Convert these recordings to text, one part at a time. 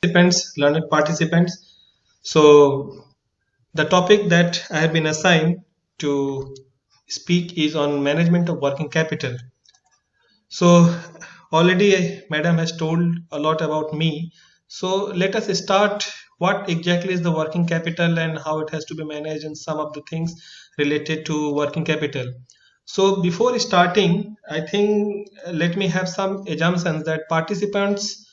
Participants, learned participants. So the topic that I have been assigned to speak is on management of working capital. So already Madam has told a lot about me. So let us start what exactly is the working capital and how it has to be managed and some of the things related to working capital. So before starting, I think let me have some assumptions that participants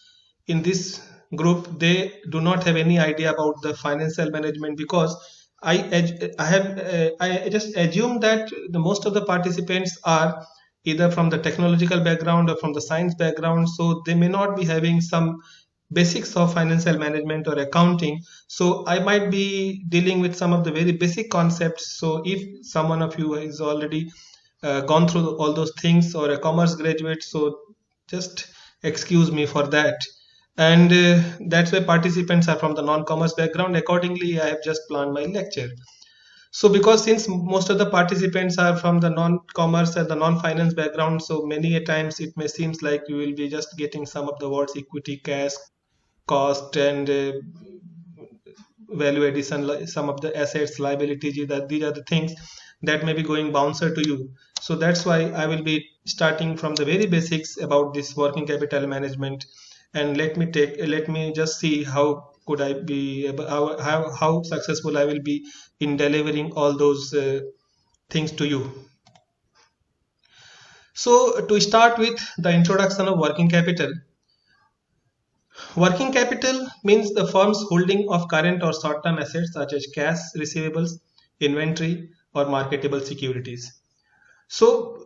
in this group they do not have any idea about the financial management because I just assume that the most of the participants are either from the technological background or from the science background, so they may not be having some basics of financial management or accounting. So I might be dealing with some of the very basic concepts. So if someone of you is already gone through all those things or a commerce graduate, so just excuse me for that. And that's why participants are from the non-commerce background. Accordingly, I have just planned my lecture. So because since most of the participants are from the non-commerce and the non-finance background, so many a times it may seems like you will be just getting some of the words equity, cash, cost, and value addition, some of the assets, liabilities. That these are the things that may be going bouncer to you. So that's why I will be starting from the very basics about this working capital management. And let me just see how could I be how successful I will be in delivering all those things to you. So to start with the introduction of working capital. Working capital means the firm's holding of current or short-term assets such as cash, receivables, inventory, or marketable securities. So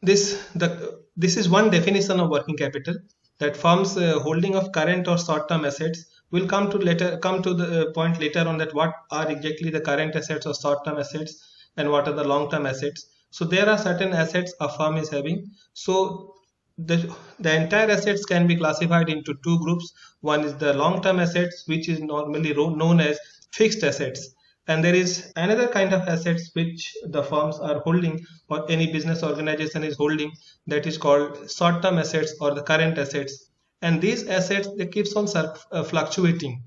this is one definition of working capital, that firms holding of current or short-term assets. Will come to the point later on that what are exactly the current assets or short-term assets and what are the long-term assets. So there are certain assets a firm is having. So the entire assets can be classified into two groups. One is the long-term assets, which is normally known as fixed assets, and there is another kind of assets which the firms are holding or any business organization is holding, that is called short-term assets or the current assets. And these assets they keeps on fluctuating,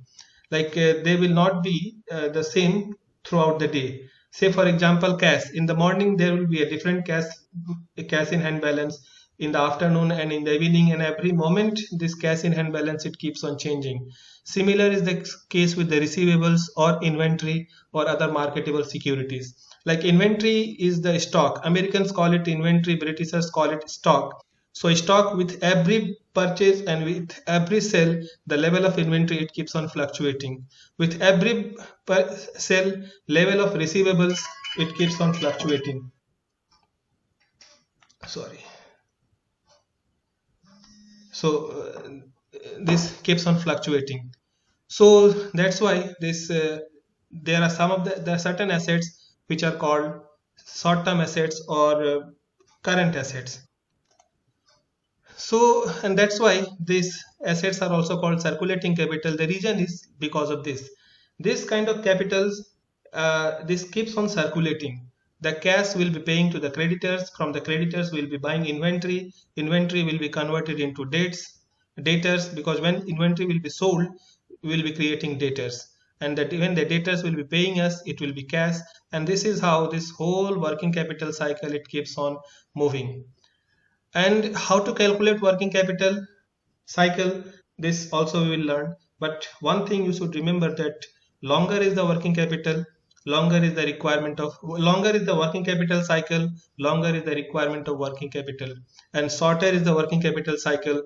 like they will not be the same throughout the day. Say for example, cash in the morning there will be a different cash in hand balance, in the afternoon and in the evening, and every moment this cash in hand balance it keeps on changing. Similar is the case with the receivables or inventory or other marketable securities. Like inventory is the stock. Americans call it inventory, Britishers call it stock. So stock, with every purchase and with every sell, the level of inventory it keeps on fluctuating. With every sell, level of receivables it keeps on fluctuating. Sorry. So this keeps on fluctuating. So that's why this there are some of there are certain assets which are called short-term assets or current assets. So, and that's why these assets are also called circulating capital. The reason is because of this. This kind of capitals, this keeps on circulating. The cash will be paying to the creditors. From the creditors, will be buying inventory. Inventory will be converted into debtors, because when inventory will be sold, we will be creating debtors. And that when the debtors will be paying us, it will be cash. And this is how this whole working capital cycle it keeps on moving. And how to calculate working capital cycle, this also we will learn. But one thing you should remember, that longer is the working capital, longer is the working capital cycle, longer is the requirement of working capital, and shorter is the working capital cycle,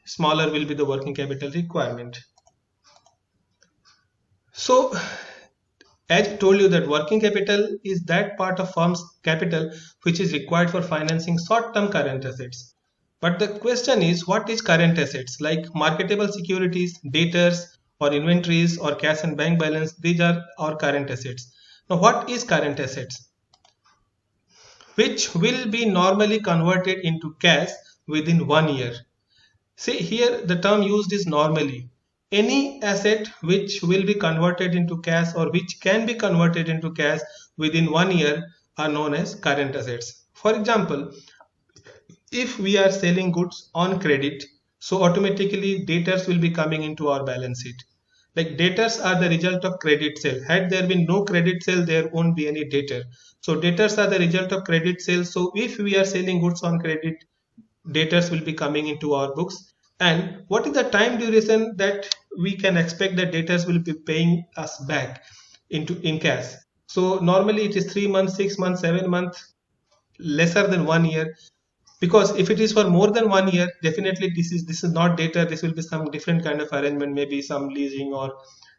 smaller will be the working capital requirement. So as I told you, that working capital is that part of firm's capital which is required for financing short-term current assets. But the question is, what is current assets? Like marketable securities, debtors, or inventories, or cash and bank balance, these are our current assets. Now, what is current assets? Which will be normally converted into cash within 1 year. See here, the term used is normally. Any asset which will be converted into cash or which can be converted into cash within 1 year are known as current assets. For example, if we are selling goods on credit, So automatically debtors will be coming into our balance sheet. Like debtors are the result of credit sale. Had there been no credit sale, there won't be any debtor. So debtors are the result of credit sale. So if we are selling goods on credit, debtors will be coming into our books. And what is the time duration that we can expect that debtors will be paying us back in cash? So normally it is 3 months, 6 months, 7 months, lesser than 1 year. Because if it is for more than 1 year, definitely this is not data. This will be some different kind of arrangement, maybe some leasing or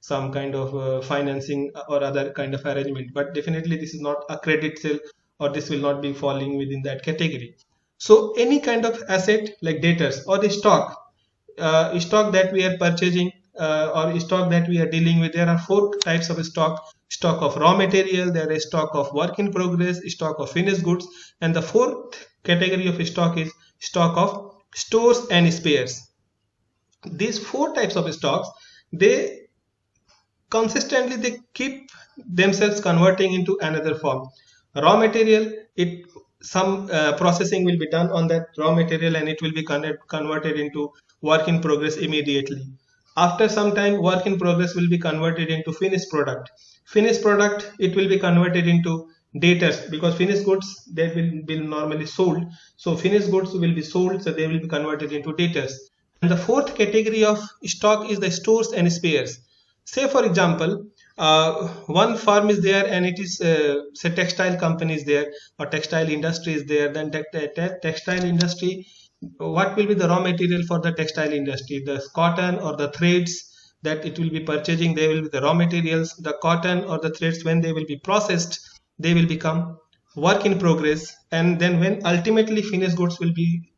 some kind of financing or other kind of arrangement. But definitely this is not a credit sale, or this will not be falling within that category. So any kind of asset like debtors or the stock that we are purchasing, or stock that we are dealing with, there are four types of stock of raw material, there is stock of work in progress, stock of finished goods, and the fourth category of stock is stock of stores and spares. These four types of stocks, they consistently they keep themselves converting into another form. Raw material, it some processing will be done on that raw material and it will be converted into work in progress immediately. After some time, work in progress will be converted into finished product. Finished product, it will be converted into debtors, because finished goods they will be normally sold. So finished goods will be sold, so they will be converted into debtors. And the fourth category of stock is the stores and spares. Say for example, one farm is there and it is say textile company is there, or textile industry is there. Then textile industry, what will be the raw material for the textile industry? The cotton or the threads that it will be purchasing, they will be the raw materials. The cotton or the threads, when they will be processed, they will become work in progress. And then when ultimately finished goods will be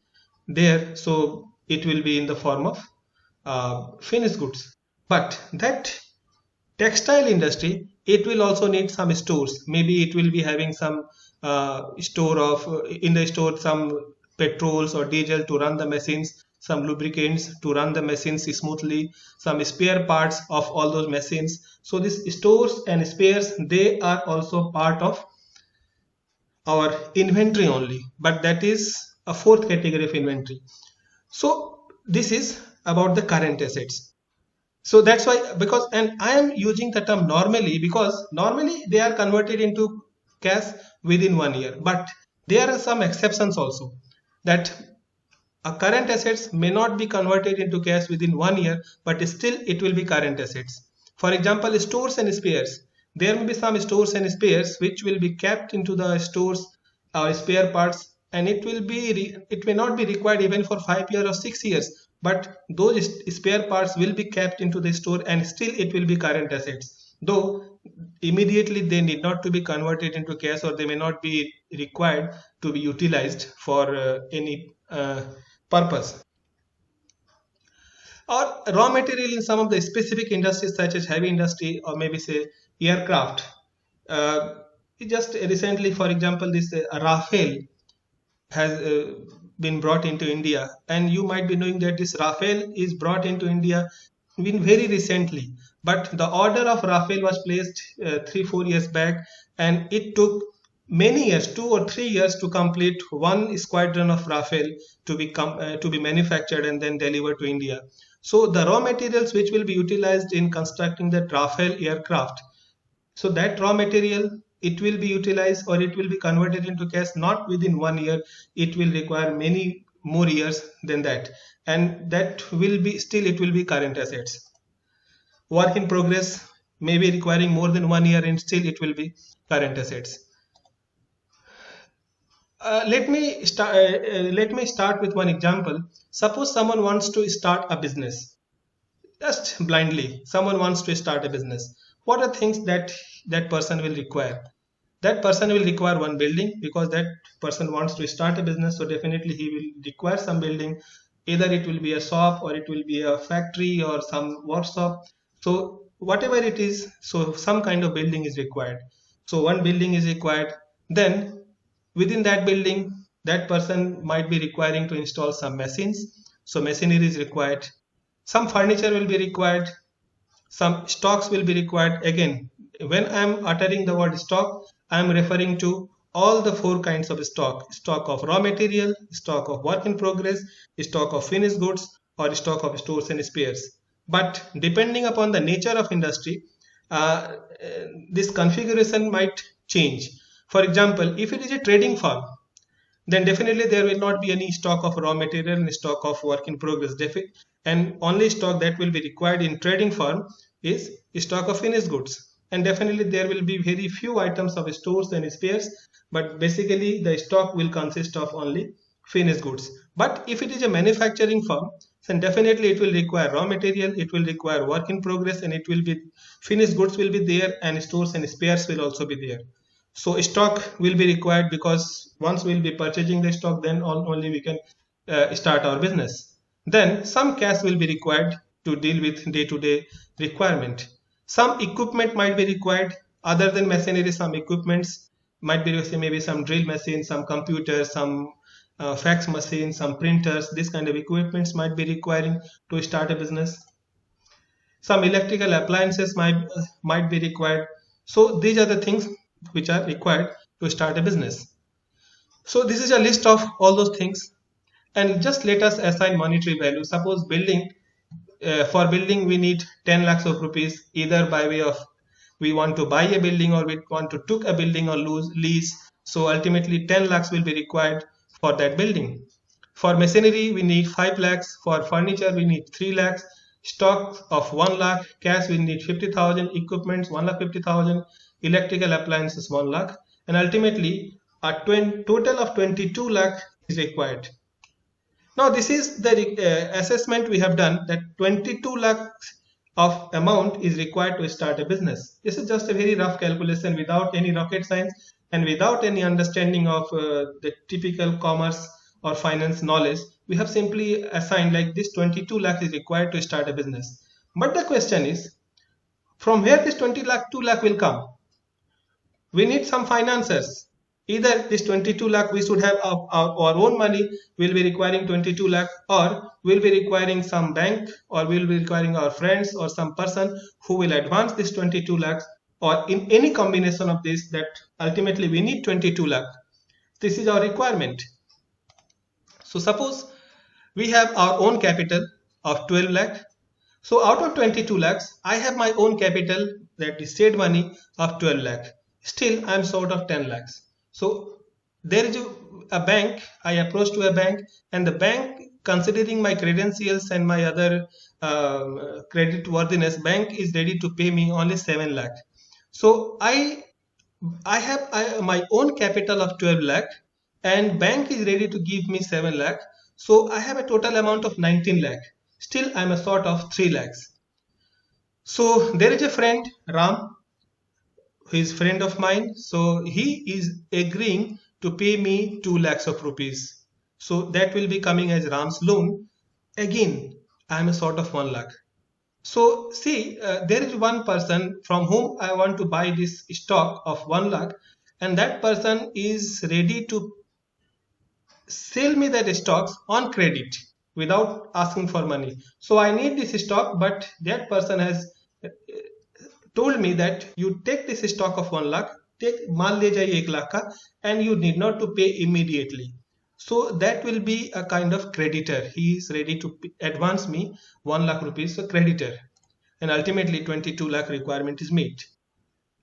there, so it will be in the form of finished goods. But that textile industry, it will also need some stores. Maybe it will be having some store of in the store some petrols or diesel to run the machines, some lubricants to run the machines smoothly, some spare parts of all those machines. So these stores and spares, they are also part of our inventory only, but that is a fourth category of inventory. So this is about the current assets. So that's why, because, and I am using the term normally because normally they are converted into cash within 1 year, but there are some exceptions also, that a current assets may not be converted into cash within 1 year, but still it will be current assets. For example, stores and spares. There may be some stores and spares which will be kept into the stores or spare parts, and it may not be required even for 5 years or 6 years, but those spare parts will be kept into the store and still it will be current assets. Though immediately they need not to be converted into cash, or they may not be required to be utilized for any purpose. Or raw material in some of the specific industries such as heavy industry, or maybe say aircraft. uh, just recently, for example, this Rafale has been brought into India, and you might be knowing that this Rafale is brought into India been very recently, but the order of Rafale was placed 3 4 years back, and it took many years, 2 or 3 years, to complete one squadron of Rafale to be manufactured and then delivered to India. So the raw materials which will be utilized in constructing the Rafale aircraft, so that raw material, it will be utilized or it will be converted into cash not within 1 year. It will require many more years than that, and that will be still it will be current assets. Work in progress may be requiring more than 1 year and still it will be current assets. Let me start with one example. Suppose someone wants to start a business. Just blindly, someone wants to start a business. What are things that that person will require? That person will require one building, because that person wants to start a business, so definitely he will require some building. Either it will be a shop, or it will be a factory, or some workshop. So whatever it is, so some kind of building is required. So one building is required. Then within that building, that person might be requiring to install some machines, so machinery is required. Some furniture will be required, some stocks will be required. Again, when I am uttering the word stock, I am referring to all the four kinds of stock: stock of raw material, stock of work in progress, stock of finished goods, or stock of stores and spares. But depending upon the nature of industry, this configuration might change. For example, if it is a trading firm, then definitely there will not be any stock of raw material and stock of work in progress. And only stock that will be required in trading firm is stock of finished goods. And definitely there will be very few items of stores and spares, but basically the stock will consist of only finished goods. But if it is a manufacturing firm, then definitely it will require raw material, it will require work in progress, and it will be finished goods will be there, and stores and spares will also be there. So stock will be required, because once we'll be purchasing the stock, then only we can start our business. Then some cash will be required to deal with day-to-day requirement. Some equipment might be required other than machinery. Some equipments might be maybe some drill machines, some computers, some fax machines, some printers. This kind of equipments might be requiring to start a business. Some electrical appliances might be required. So these are the things which are required to start a business. So this is a list of all those things, and just let us assign monetary value. Suppose for building we need 10 lakhs of rupees, either by way of we want to buy a building, or we want to took a building or lease. So ultimately 10 lakhs will be required for that building. For machinery we need 5 lakhs, for furniture we need 3 lakhs, stock of 1 lakh, cash we need 50,000, equipments 1,50,000, electrical appliances 1 lakh, and ultimately a total of 22 lakh is required. Now this is the assessment we have done, that 22 lakhs of amount is required to start a business. This is just a very rough calculation without any rocket science and without any understanding of the typical commerce or finance knowledge. We have simply assigned like this 22 lakhs is required to start a business. But the question is, from where this 2 lakh will come? We need some financiers. Either this 22 lakh we should have our own money, will be requiring 22 lakh, or will be requiring some bank, or will be requiring our friends or some person who will advance this 22 lakhs, or in any combination of this, that ultimately we need 22 lakh. This is our requirement. So suppose we have our own capital of 12 lakh. So out of 22 lakhs, I have my own capital, that is saved money, of 12 lakh. Still I am short of 10 lakhs. So there is a bank, I approach to a bank, and the bank, considering my credentials and my other credit worthiness, bank is ready to pay me only 7 lakh. So I have my own capital of 12 lakh, and bank is ready to give me 7 lakh. So I have a total amount of 19 lakh. Still I am a short of 3 lakhs. So there is a friend, Ram, who is friend of mine. So he is agreeing to pay me 2 lakhs of rupees. So that will be coming as Ram's loan. Again, I am a sort of 1 lakh. So see, there is one person from whom I want to buy this stock of 1 lakh, and that person is ready to sell me that stocks on credit without asking for money. So I need this stock, but that person has told me that you take this stock of 1 lakh, take maal le jaiye 1 lakh ka, and you need not to pay immediately. So that will be a kind of creditor. He is ready to advance me 1 lakh rupees, so creditor, and ultimately 22 lakh requirement is met.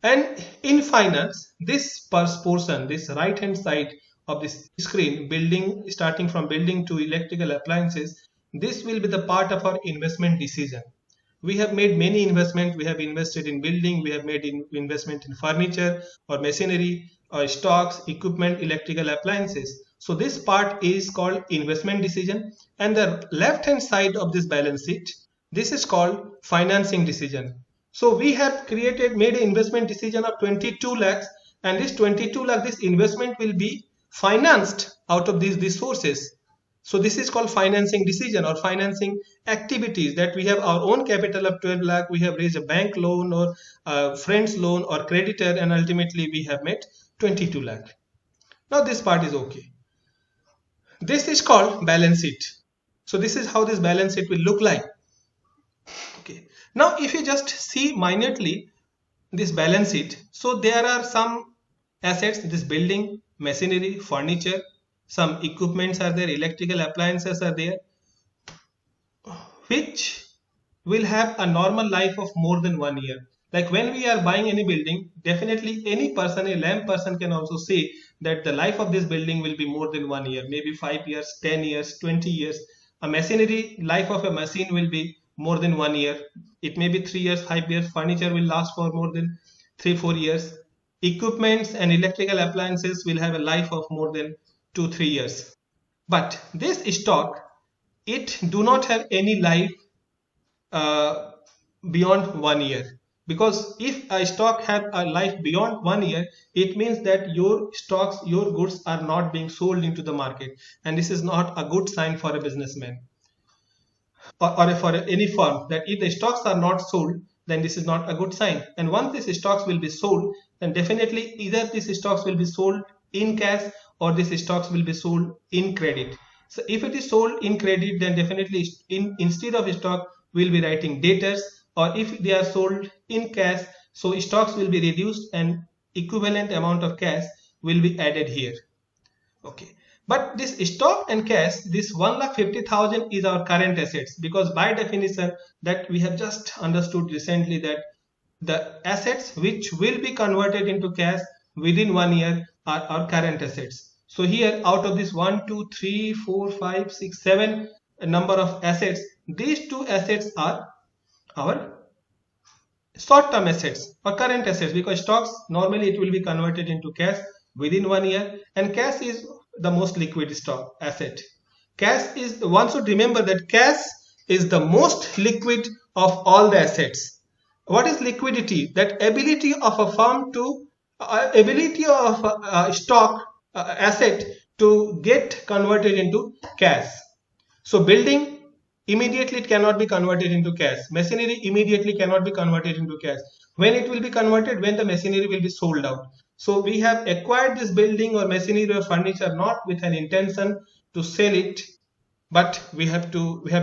And in finance, this portion, this right hand side of this screen, building, starting from building to electrical appliances, this will be the part of our investment decision. We have made many investments. We have invested in building, we have made investment in furniture or machinery or stocks, equipment, electrical appliances. So this part is called investment decision, and the left hand side of this balance sheet, this is called financing decision. So we have made an investment decision of 22 lakhs, and this 22 lakh, this investment will be financed out of these sources. So this is called financing decision or financing activities, that we have our own capital of 12 lakh, we have raised a bank loan or friend's loan or creditor, and ultimately we have made 22 lakh. Now this part is okay. This is called balance sheet. So this is how this balance sheet will look like. Okay. Now if you just see minutely this balance sheet, so there are some assets, this building, machinery, furniture, some equipments are there, electrical appliances are there. which will have a normal life of more than 1 year. Like when we are buying any building, definitely any person, a lamb person can also say that the life of this building will be more than 1 year, maybe 5 years, 10 years, 20 years. A machinery life of a machine will be more than 1 year. It may be 3 years, 5 years. Furniture will last for more than 3, 4 years. Equipments and electrical appliances will have a life of more than 2, 3 years. But this stock, it do not have any life uh, beyond 1 year, because if a stock have a life beyond 1 year, it means that your stocks, your goods are not being sold into the market, and this is not a good sign for a businessman, or for any firm, that if the stocks are not sold, then this is not a good sign. And once these stocks will be sold, then definitely either these stocks will be sold in cash, or these stocks will be sold in credit. So if it is sold in credit, then definitely instead of stock we'll be writing debtors, or if they are sold in cash, so stocks will be reduced and equivalent amount of cash will be added here. Okay, but this stock and cash, this 1,50,000 is our current assets, because by definition that we have just understood recently that the assets which will be converted into cash within 1 year are our current assets. So here, out of this 1, 2, 3, 4, 5, 6, 7 number of assets, these two assets are our short-term assets or current assets, because stocks normally it will be converted into cash within 1 year, and cash is the most liquid stock asset. Cash is, one should remember that cash is the most liquid of all the assets. What is liquidity? That ability of a firm to ability of a stock asset to get converted into cash. So building, immediately it cannot be converted into cash. Machinery immediately cannot be converted into cash. When it will be converted? When the machinery will be sold out. So we have acquired this building or machinery or furniture not with an intention to sell it, but we have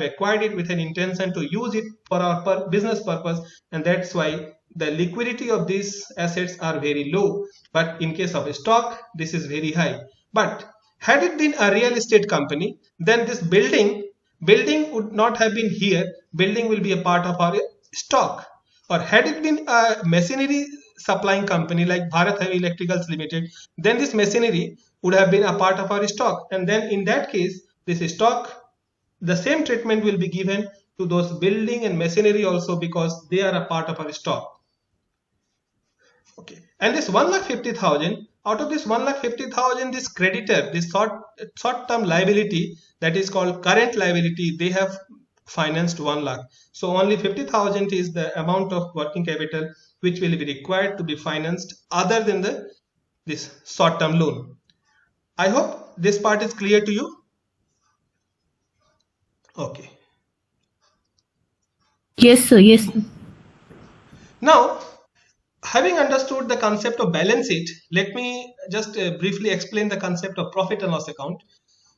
acquired it with an intention to use it for our business purpose, and that's why the liquidity of these assets are very low. But in case of a stock, this is very high. But had it been a real estate company, then this building would not have been here. Building will be a part of our stock. Or had it been a machinery supplying company like Bharat Heavy Electricals Limited, then this machinery would have been a part of our stock, and then in that case this stock, the same treatment will be given to those building and machinery also, because they are a part of our stock. Okay, and this 1,50,000, out of this 1,50,000, this creditor, this short-term liability, that is called current liability, they have financed 1 lakh. So only 50,000 is the amount of working capital which will be required to be financed other than this short-term loan. I hope this part is clear to you. Okay. Yes, sir. Yes, sir. Now, having understood the concept of balance sheet, let me just briefly explain the concept of profit and loss account.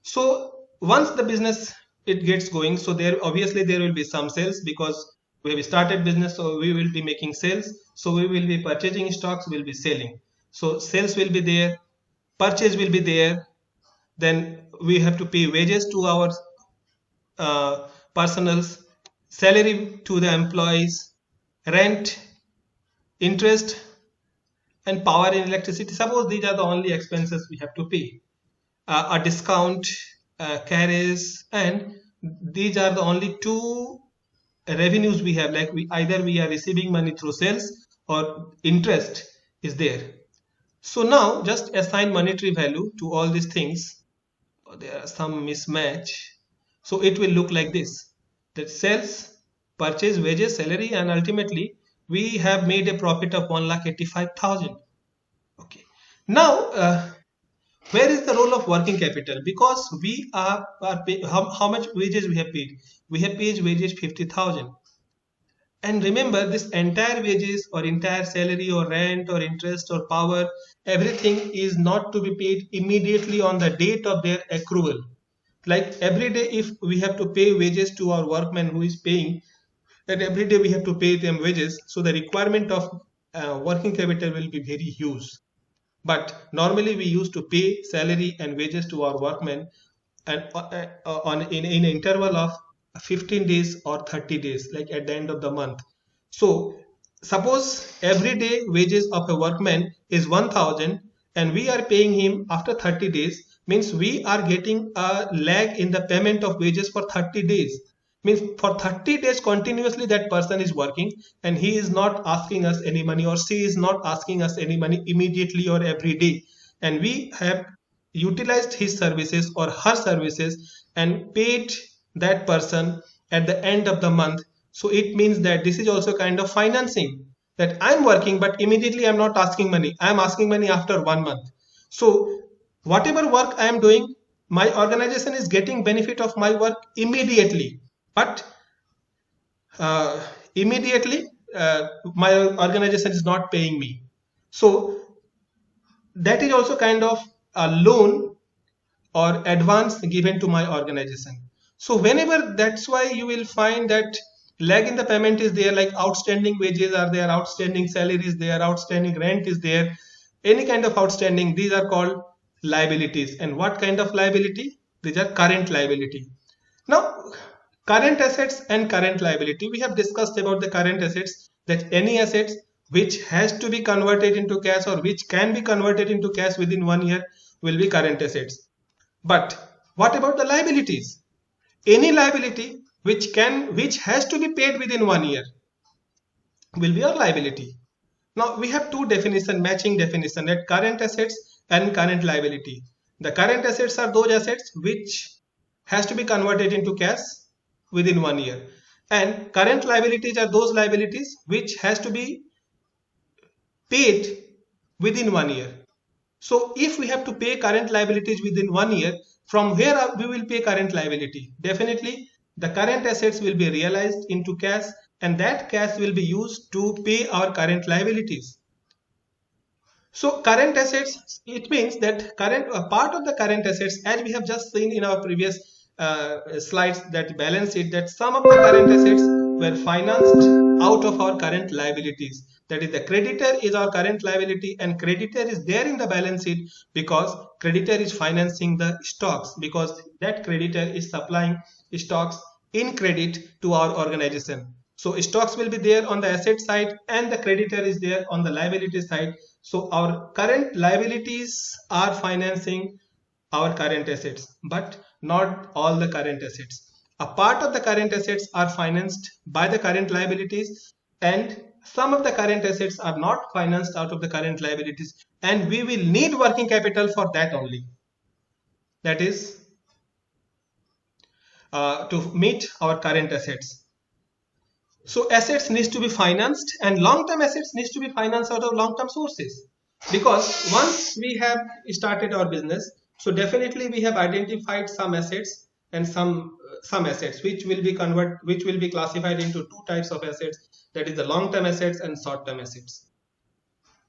So once the business it gets going, so there obviously there will be some sales, because we have started business, so we will be making sales. So we will be purchasing stocks, we will be selling. So sales will be there, purchase will be there. Then we have to pay wages to our personals, salary to the employees, rent, interest, and power and electricity. Suppose these are the only expenses we have to pay. A discount, carriage, and these are the only two revenues we have. Like either we are receiving money through sales or interest is there. So now just assign monetary value to all these things. There are some mismatch. So it will look like this: that sales, purchase, wages, salary, and ultimately we have made a profit of 1,85,000. Okay. Now, where is the role of working capital? Because we are how much wages we have paid? We have paid wages 50,000. And remember, this entire wages or entire salary or rent or interest or power, everything is not to be paid immediately on the date of their accrual. Like every day, if we have to pay wages to our workman who is paying, that every day we have to pay them wages, so the requirement of working capital will be very huge. But normally we used to pay salary and wages to our workmen, and in an interval of 15 days or 30 days, like at the end of the month. So suppose every day wages of a workman is 1000 and we are paying him after 30 days, means we are getting a lag in the payment of wages for 30 days. Means for 30 days continuously that person is working and he is not asking us any money, or she is not asking us any money immediately or every day, and we have utilized his services or her services and paid that person at the end of the month. So it means that this is also kind of financing, that I'm working but immediately I'm not asking money, I'm asking money after 1 month. So whatever work I am doing, my organization is getting benefit of my work immediately, but uh, immediately my organization is not paying me. So that is also kind of a loan or advance given to my organization. So whenever, that's why you will find that lag in the payment is there, like outstanding wages are there, outstanding salaries there, outstanding rent is there, any kind of outstanding, these are called liabilities. And what kind of liability? These are current liability. Now, current assets and current liability, we have discussed about the current assets, that any assets which has to be converted into cash or which can be converted into cash within 1 year will be current assets. But what about the liabilities? Any liability which has to be paid within 1 year will be our liability. Now we have two definition, matching definition, that current assets and current liability. The current assets are those assets which has to be converted into cash within 1 year, and current liabilities are those liabilities which has to be paid within 1 year. So if we have to pay current liabilities within 1 year, from where we will pay current liability? Definitely the current assets will be realized into cash, and that cash will be used to pay our current liabilities. So current assets, it means that current part of the current assets, as we have just seen in our previous slides, that balance sheet, that some of the current assets were financed out of our current liabilities. That is, the creditor is our current liability, and creditor is there in the balance sheet because creditor is financing the stocks, because that creditor is supplying stocks in credit to our organization. So stocks will be there on the asset side and the creditor is there on the liability side. So our current liabilities are financing our current assets, but not all the current assets. A part of the current assets are financed by the current liabilities, and some of the current assets are not financed out of the current liabilities, and we will need working capital for that only. That is to meet our current assets. So assets needs to be financed, and long-term assets needs to be financed out of long-term sources, because once we have started our business, so definitely we have identified some assets and some assets which will be classified into two types of assets, that is the long-term assets and short-term assets.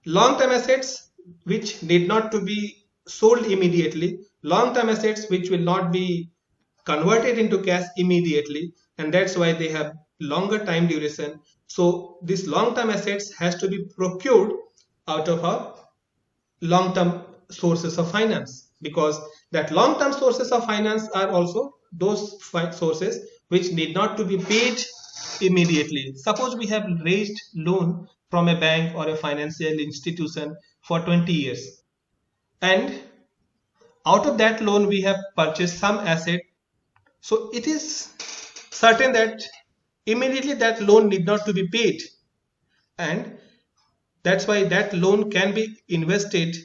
Long-term assets which need not to be sold immediately, long-term assets which will not be converted into cash immediately, and that's why they have longer time duration. So this long-term assets has to be procured out of our long-term sources of finance, because that long-term sources of finance are also those sources which need not to be paid immediately. Suppose we have raised loan from a bank or a financial institution for 20 years, and out of that loan we have purchased some asset. So it is certain that immediately that loan need not to be paid, and that's why that loan can be invested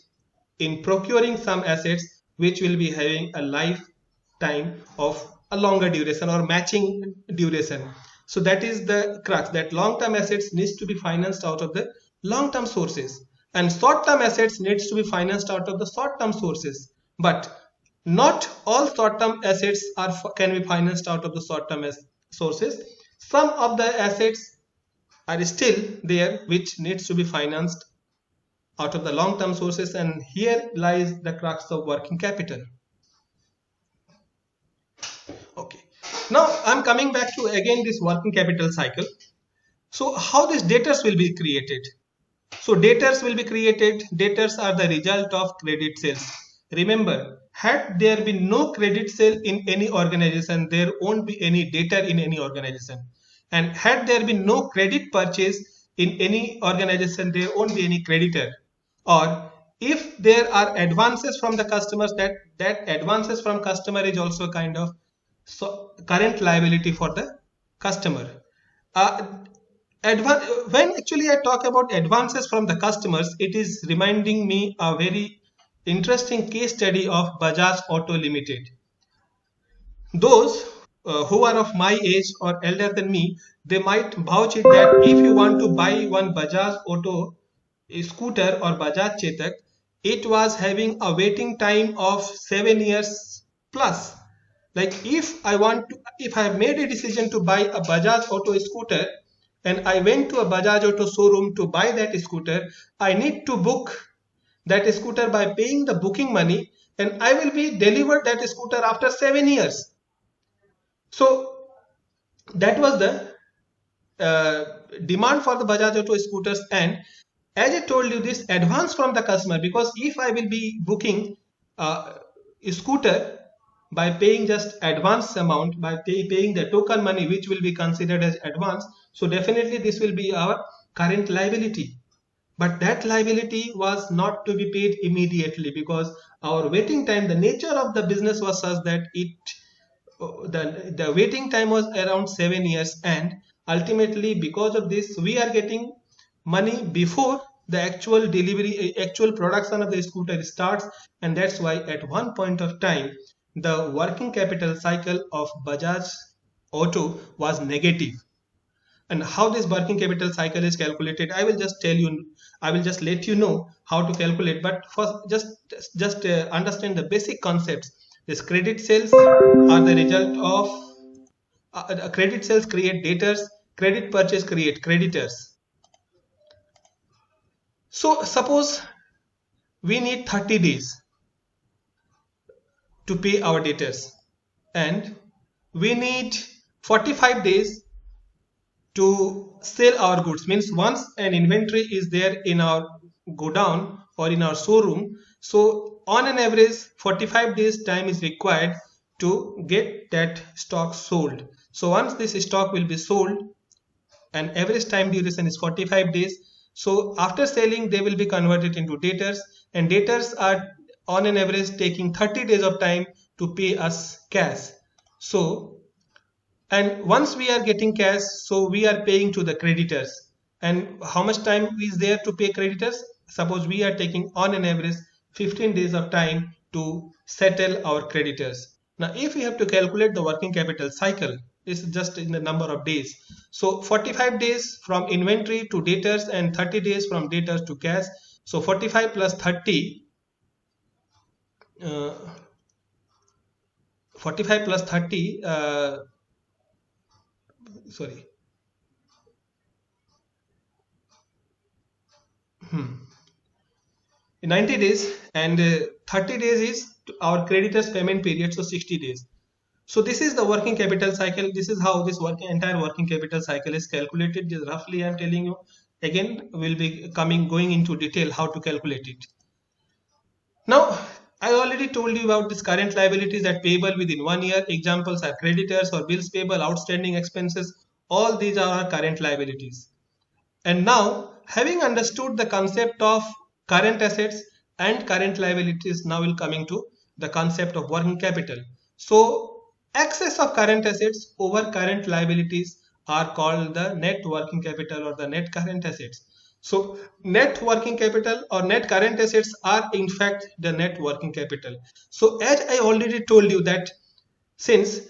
in procuring some assets which will be having a lifetime of a longer duration or matching duration. So that is the crux, that long-term assets needs to be financed out of the long-term sources, and short-term assets needs to be financed out of the short-term sources. But not all short-term assets can be financed out of the short-term sources. Some of the assets are still there which needs to be financed out of the long-term sources, and here lies the crux of working capital. Okay, now I'm coming back to again this working capital cycle. So how these debtors will be created? So debtors will be created. Debtors are the result of credit sales. Remember, had there been no credit sale in any organization, there won't be any debtor in any organization. And had there been no credit purchase in any organization, there won't be any creditor. Or if there are advances from the customers, that advances from customer is also kind of current liability for the customer. Uh, when actually I talk about advances from the customers, it is reminding me a very interesting case study of Bajaj Auto Limited. Those who are of my age or elder than me, they might vouch it that if you want to buy one Bajaj Auto scooter or Bajaj Chetak, it was having a waiting time of 7 years plus. Like if I have made a decision to buy a Bajaj Auto scooter and I went to a Bajaj Auto showroom to buy that scooter, I need to book that scooter by paying the booking money, and I will be delivered that scooter after 7 years. So that was the demand for the Bajaj Auto scooters. And as I told you, this advance from the customer, because if I will be booking a scooter by paying just advance amount, by paying the token money, which will be considered as advance, so definitely this will be our current liability. But that liability was not to be paid immediately, because our waiting time, the nature of the business was such that the waiting time was around 7 years, and ultimately because of this we are getting money before the actual delivery, actual production of the scooter starts. And that's why at one point of time the working capital cycle of Bajaj Auto was negative. And how this working capital cycle is calculated, I will just tell you, I will just let you know how to calculate. But first, just understand the basic concepts. This credit sales are the result of credit sales create debtors, credit purchase create creditors. So suppose we need 30 days to pay our debtors, and we need 45 days to sell our goods. Means once an inventory is there in our godown or in our showroom, so on an average 45 days time is required to get that stock sold. So once this stock will be sold, and average time duration is 45 days, so after selling they will be converted into debtors, and debtors are on an average taking 30 days of time to pay us cash. So, and once we are getting cash, so we are paying to the creditors. And how much time is there to pay creditors? Suppose we are taking on an average 15 days of time to settle our creditors. Now if we have to calculate the working capital cycle, is just in the number of days. So 45 days from inventory to debtors and 30 days from debtors to cash. So 45 plus 30, 45 plus 30, sorry. In 90 days, and 30 days is our creditors payment period, so 60 days. So this is the working capital cycle. This is how this entire working capital cycle is calculated. Just roughly I'm telling you. Again, we'll be going into detail how to calculate it. Now, I already told you about this current liabilities that payable within 1 year. Examples are creditors or bills payable, outstanding expenses. All these are our current liabilities. And now, having understood the concept of current assets and current liabilities, now we'll coming to the concept of working capital. So excess of current assets over current liabilities are called the net working capital or the net current assets. So net working capital or net current assets are in fact the net working capital. So as I already told you that since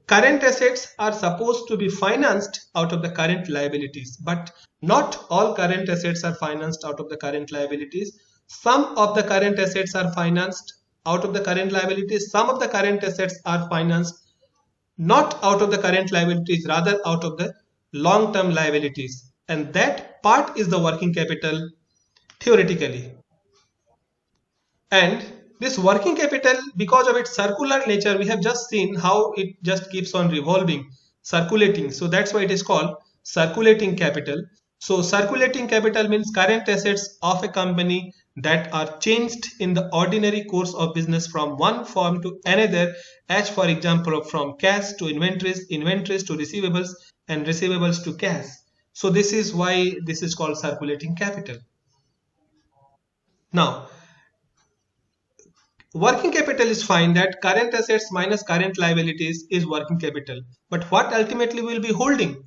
current assets are supposed to be financed out of the current liabilities, but not all current assets are financed out of the current liabilities. Some of the current assets are financed out of the current liabilities. Some of the current assets are financed not out of the current liabilities, rather out of the long-term liabilities. And that part is the working capital theoretically. And this working capital, because of its circular nature, we have just seen how it just keeps on revolving, circulating. So that's why it is called circulating capital. So circulating capital means current assets of a company that are changed in the ordinary course of business from one form to another, as for example from cash to inventories, inventories to receivables, and receivables to cash. So this is why this is called circulating capital. Now, working capital is fine, that current assets minus current liabilities is working capital. But what ultimately we will be holding?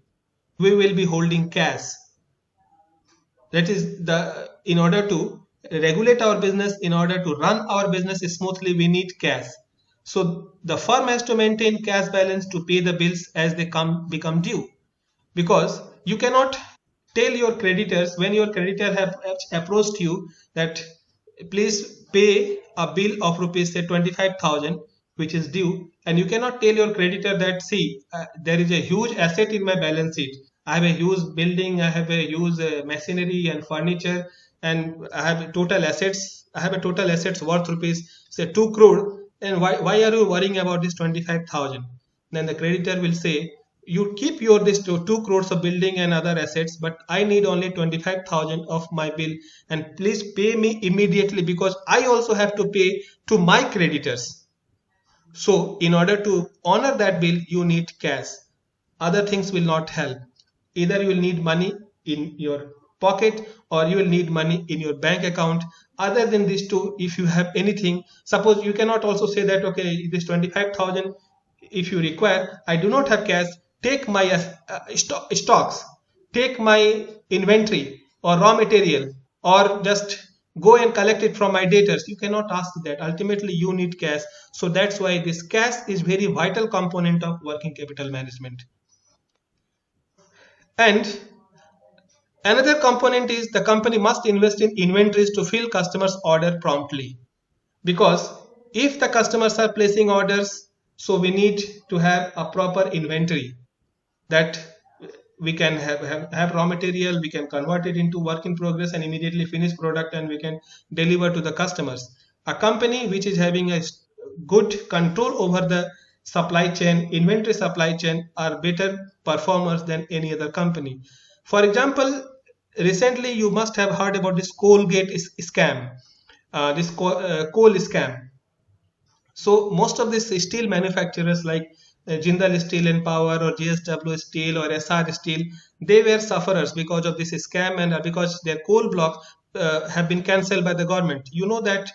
We will be holding cash. That is in order to regulate our business, in order to run our business smoothly, we need cash. So the firm has to maintain cash balance to pay the bills as they become due. Because you cannot tell your creditors, when your creditor have approached you that please pay a bill of rupees say 25,000 which is due, and you cannot tell your creditor that see there is a huge asset in my balance sheet, I have a huge building, I have a huge machinery and furniture, and I have a total assets worth rupees say 2 crore, and why are you worrying about this 25,000? Then the creditor will say, you keep your this 2 crores of building and other assets, but I need only 25,000 of my bill, and please pay me immediately because I also have to pay to my creditors. So in order to honor that bill, you need cash. Other things will not help. Either you will need money in your pocket or you will need money in your bank account. Other than these two, if you have anything, suppose you cannot also say that okay, this 25,000 if you require, I do not have cash, take my stocks, take my inventory or raw material, or just go and collect it from my debtors. You cannot ask that. Ultimately you need cash. So that's why this cash is very vital component of working capital management. And another component is the company must invest in inventories to fill customers' order promptly. Because if the customers are placing orders, so we need to have a proper inventory, that we can have raw material, we can convert it into work in progress and immediately finished product, and we can deliver to the customers. A company which is having a good control over the supply chain, inventory supply chain, are better performers than any other company. For example, recently you must have heard about this Colgate scam, this coal scam. So most of these steel manufacturers like Jindal Steel and Power or JSW Steel or SR Steel, they were sufferers because of this scam, and because their coal blocks have been cancelled by the government. You know that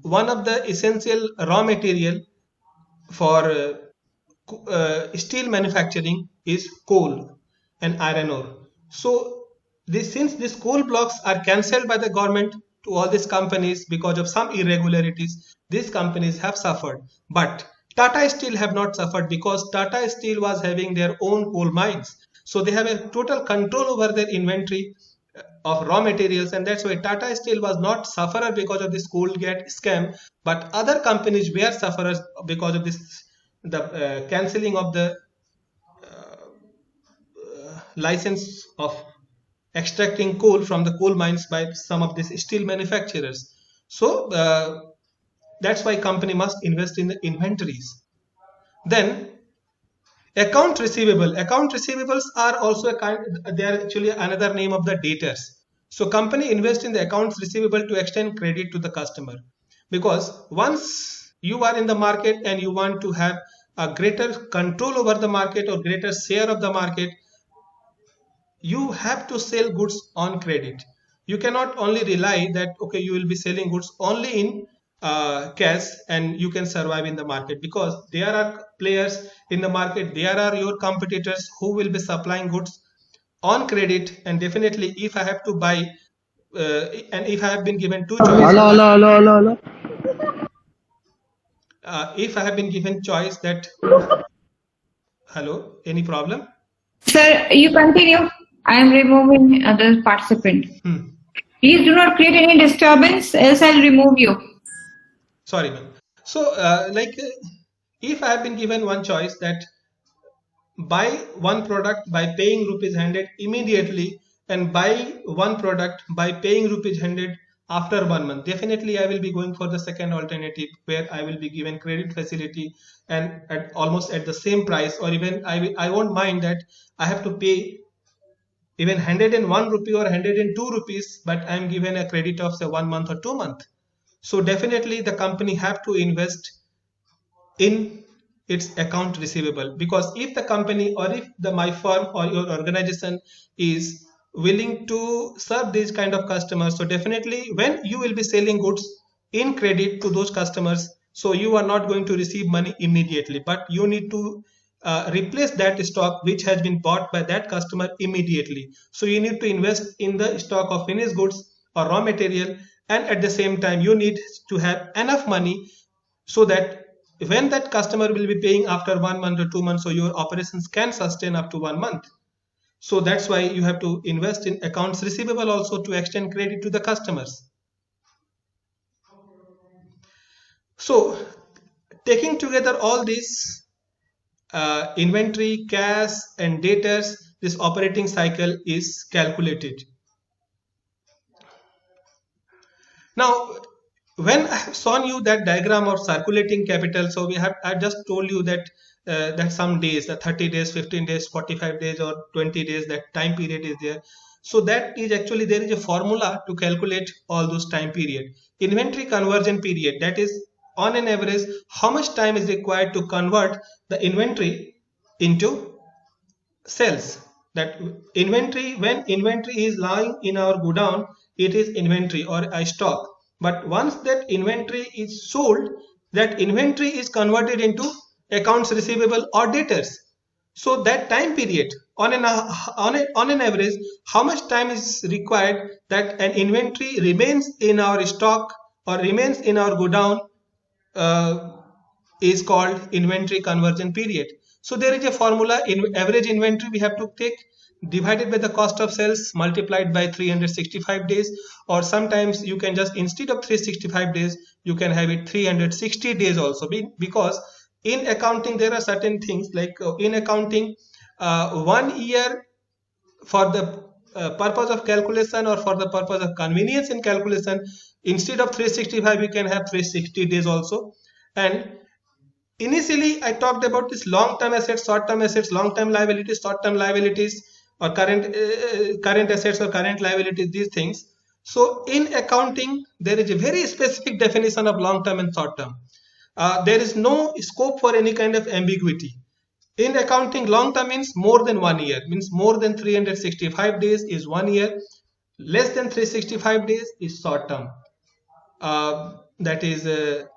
one of the essential raw material for steel manufacturing is coal and iron ore. So since these coal blocks are cancelled by the government to all these companies because of some irregularities, these companies have suffered. But Tata Steel have not suffered because Tata Steel was having their own coal mines. So they have a total control over their inventory of raw materials, and that's why Tata Steel was not sufferer because of this Colgate scam, but other companies were sufferers because of this, the cancelling of the license of extracting coal from the coal mines by some of these steel manufacturers. So that's why company must invest in the inventories. Then account receivables are also a kind, they are actually another name of the debtors. So company invest in the accounts receivable to extend credit to the customer, because once you are in the market and you want to have a greater control over the market or greater share of the market, you have to sell goods on credit. You cannot only rely that okay, you will be selling goods only in cash and you can survive in the market, because there are players in the market, there are your competitors who will be supplying goods on credit. And definitely if I have to buy and if I have been given two choices, Hello. if I have been given choice that hello, any problem? Sir, you continue. I am removing other participant. Hmm. Please do not create any disturbance, else I'll remove you. Sorry, ma'am. So, if I have been given one choice that buy one product by paying rupees 100 immediately and buy one product by paying rupees 100 after 1 month, definitely I will be going for the second alternative, where I will be given credit facility and at almost at the same price, or even I won't mind that I have to pay even 101 rupee or 102 rupees, but I'm given a credit of say 1 month or 2 month. So definitely the company have to invest in its account receivable, because if the company or if the my firm or your organization is willing to serve these kind of customers, so definitely when you will be selling goods in credit to those customers, so you are not going to receive money immediately, but you need to replace that stock which has been bought by that customer immediately. So you need to invest in the stock of finished goods or raw material, and at the same time you need to have enough money so that when that customer will be paying after 1 month or 2 months, so your operations can sustain up to 1 month. So that's why you have to invest in accounts receivable also to extend credit to the customers. So taking together all these, inventory, cash and debtors, this operating cycle is calculated. Now, when I have shown you that diagram of circulating capital, so I just told you that that some days, 30 days, 15 days, 45 days, or 20 days, that time period is there. So that is actually, there is a formula to calculate all those time period. Inventory conversion period, that is on an average how much time is required to convert the inventory into sales. That inventory, when inventory is lying in our godown, it is inventory or a stock, but once that inventory is sold, that inventory is converted into accounts receivable or debtors. So that time period, on an average, how much time is required that an inventory remains in our stock or remains in our godown, uh, is called inventory conversion period. So there is a formula. In average inventory we have to take divided by the cost of sales multiplied by 365 days, or sometimes you can just, instead of 365 days, you can have it 360 days also, because in accounting there are certain things like, in accounting, 1 year for the purpose of calculation or for the purpose of convenience in calculation, instead of 365 we can have 360 days also. And initially I talked about this long-term assets, short-term assets, long-term liabilities, short-term liabilities, or current assets or current liabilities, these things. So in accounting there is a very specific definition of long-term and short-term. There is no scope for any kind of ambiguity. In accounting, long-term means more than 1 year, means more than 365 days is 1 year, less than 365 days is short-term. That is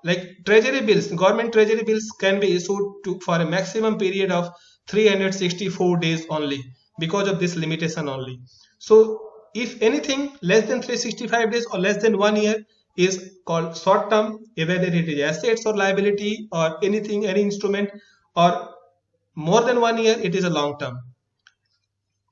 like treasury bills, government treasury bills can be issued for a maximum period of 364 days only, because of this limitation only. So if anything less than 365 days or less than 1 year is called short term, whether it is assets or liability or anything, any instrument, or more than 1 year, it is a long term.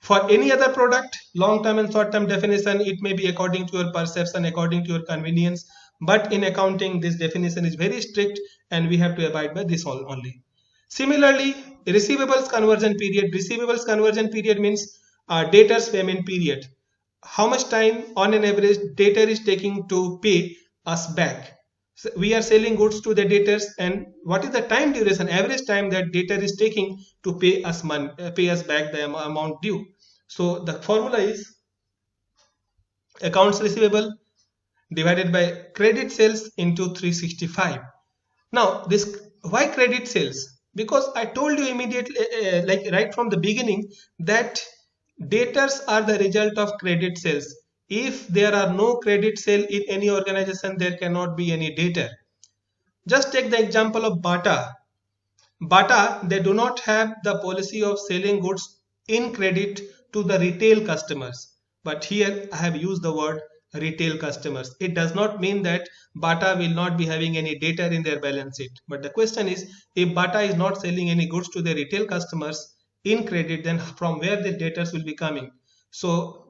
For any other product, long-term and short-term definition, it may be according to your perception, according to your convenience. But in accounting, this definition is very strict and we have to abide by this all only. Similarly, receivables conversion period. Receivables conversion period means debtors payment period. How much time on an average debtor is taking to pay us back? So we are selling goods to the debtors, and what is the time duration, average time that debtor is taking to pay us money, pay us back the amount due? So the formula is accounts receivable divided by credit sales into 365. Now this, why credit sales? Because I told you immediately, like right from the beginning, that debtors are the result of credit sales. If there are no credit sale in any organization, there cannot be any debtor. Just take the example of Bata. Bata, they do not have the policy of selling goods in credit to the retail customers. But here I have used the word retail customers. It does not mean that Bata will not be having any data in their balance sheet. But the question is, if Bata is not selling any goods to the retail customers in credit, then from where the debtors will be coming? So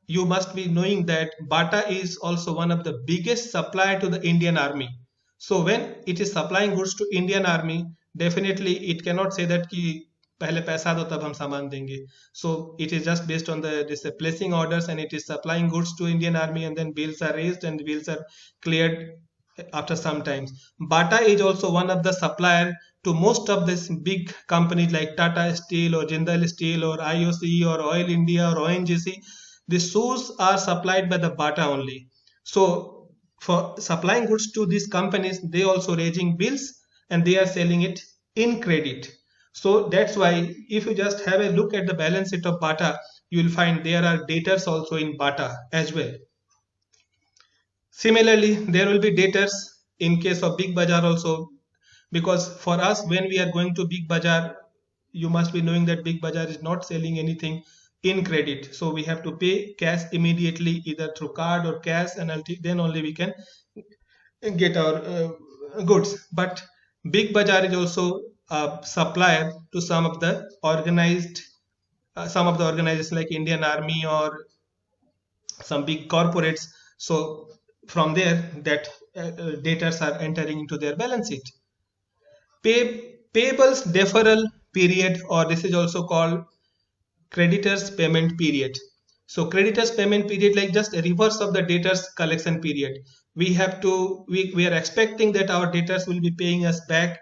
you must be knowing that Bata is also one of the biggest supplier to the Indian Army. So when it is supplying goods to Indian Army, definitely it cannot say that कि पहले पैसा दो तब हम सामान देंगे. So it is just based on the this placing orders, and it is supplying goods to Indian Army, and then bills are raised and bills are cleared after some times. Bata is also one of the supplier to most of these big companies like Tata Steel or Jindal Steel or IOC or Oil India or ONGC. The shoes are supplied by the Bata only. So for supplying goods to these companies, they also raising bills and they are selling it in credit. So that's why if you just have a look at the balance sheet of Bata, you will find there are debtors also in Bata as well. Similarly, there will be debtors in case of Big Bazaar also, because for us when we are going to Big Bazaar, you must be knowing that Big Bazaar is not selling anything in credit. So we have to pay cash immediately either through card or cash, and then only we can get our goods. But Big Bazaar is also a supplier to some of the organizations like Indian Army or some big corporates. So from there, that debtors are entering into their balance sheet. Payables deferral period, or this is also called creditors payment period. So creditors payment period, like just a reverse of the debtors collection period. We are expecting that our debtors will be paying us back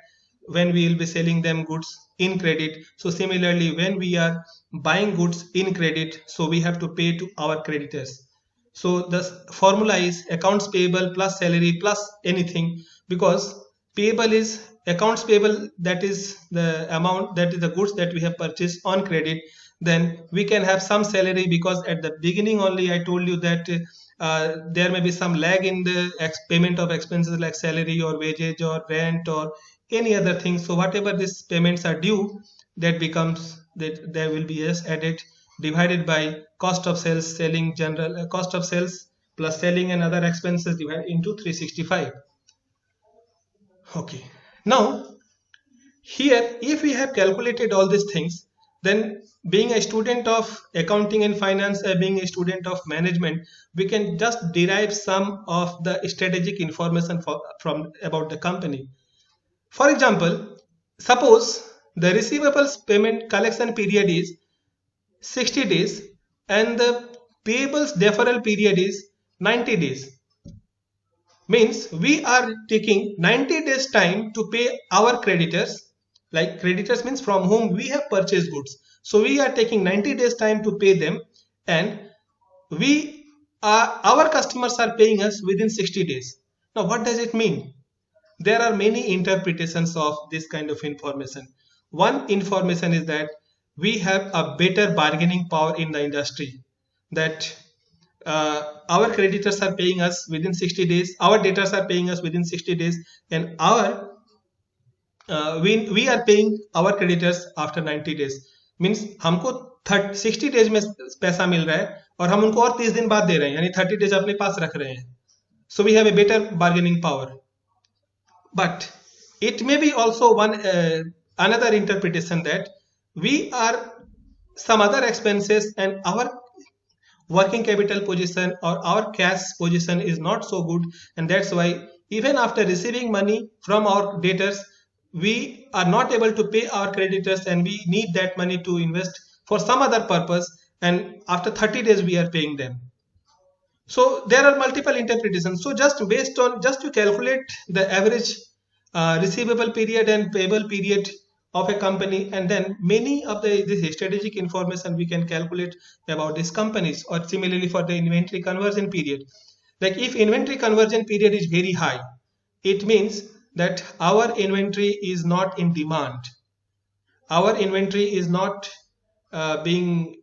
when we will be selling them goods in credit. So similarly, when we are buying goods in credit, so we have to pay to our creditors. So the formula is accounts payable plus salary plus anything, because payable is accounts payable, that is the amount, that is the goods that we have purchased on credit. Then we can have some salary, because at the beginning only I told you that there may be some lag in the payment of expenses like salary or wages or rent or any other thing. So whatever these payments are due, that becomes that there will be just added, divided by cost of sales, selling general cost of sales plus selling and other expenses divided into 365. Okay, now here if we have calculated all these things, then being a student of accounting and finance and being a student of management, we can just derive some of the strategic information from about the company. For example, suppose the receivables payment collection period is 60 days and the payables deferral period is 90 days. Means we are taking 90 days time to pay our creditors. Like creditors means from whom we have purchased goods. So we are taking 90 days time to pay them, and we our customers are paying us within 60 days. Now what does it mean? There are many interpretations of this kind of information. One information is that we have a better bargaining power in the industry, that our creditors are paying us within 60 days, our debtors are paying us within 60 days, and we are paying our creditors after 90 days. Means हमको 60 days में पैसा मिल रहा है और हम उनको और 30 दिन बाद दे रहे हैं, यानी 30 डेज अपने पास रख रहे हैं. So we have a better bargaining power. But it may be also one another interpretation that we are some other expenses and our working capital position or our cash position is not so good, and that's why even after receiving money from our debtors, we are not able to pay our creditors and we need that money to invest for some other purpose, and after 30 days we are paying them. So there are multiple interpretations. So just based on just to calculate the average receivable period and payable period of a company, and then many of this strategic information we can calculate about these companies. Or similarly for the inventory conversion period, like if inventory conversion period is very high, it means that our inventory is not in demand, our inventory is not being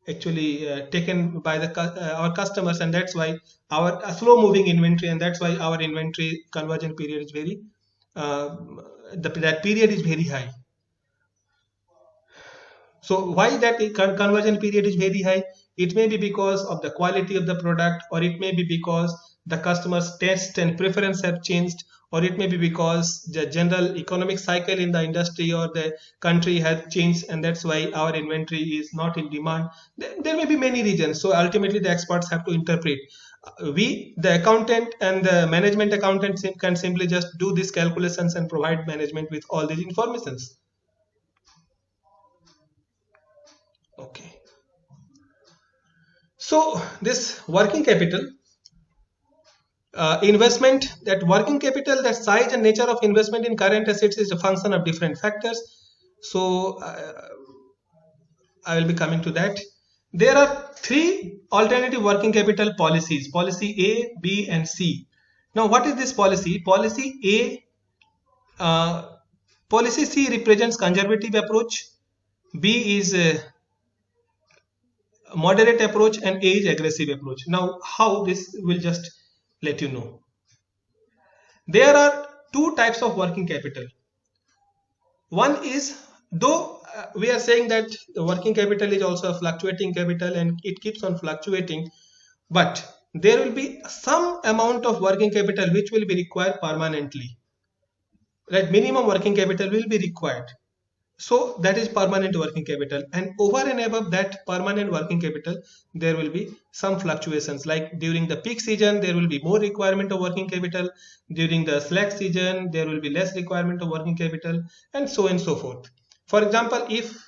actually taken by our customers, and that's why our slow moving inventory, and that's why our inventory conversion period is very that period is very high. So why that conversion period is very high? It may be because of the quality of the product, or it may be because the customer's taste and preference have changed, or it may be because the general economic cycle in the industry or the country has changed, and that's why our inventory is not in demand. There may be many reasons. So ultimately the experts have to interpret. We, the accountant and the management accountant, can simply just do these calculations and provide management with all these informations. Okay. So this working capital, investment, that working capital, that size and nature of investment in current assets is a function of different factors. So I will be coming to that. There are three alternative working capital policies: policy A, B, and C. Now, what is this policy? Policy C represents conservative approach, B is a moderate approach, and A is aggressive approach. Now, how this will just let you know. There are two types of working capital. One is, though we are saying that the working capital is also a fluctuating capital and it keeps on fluctuating, but there will be some amount of working capital which will be required permanently. Right, minimum working capital will be required. So that is permanent working capital, and over and above that permanent working capital there will be some fluctuations, like during the peak season there will be more requirement of working capital, during the slack season there will be less requirement of working capital, and so on and so forth. For example, if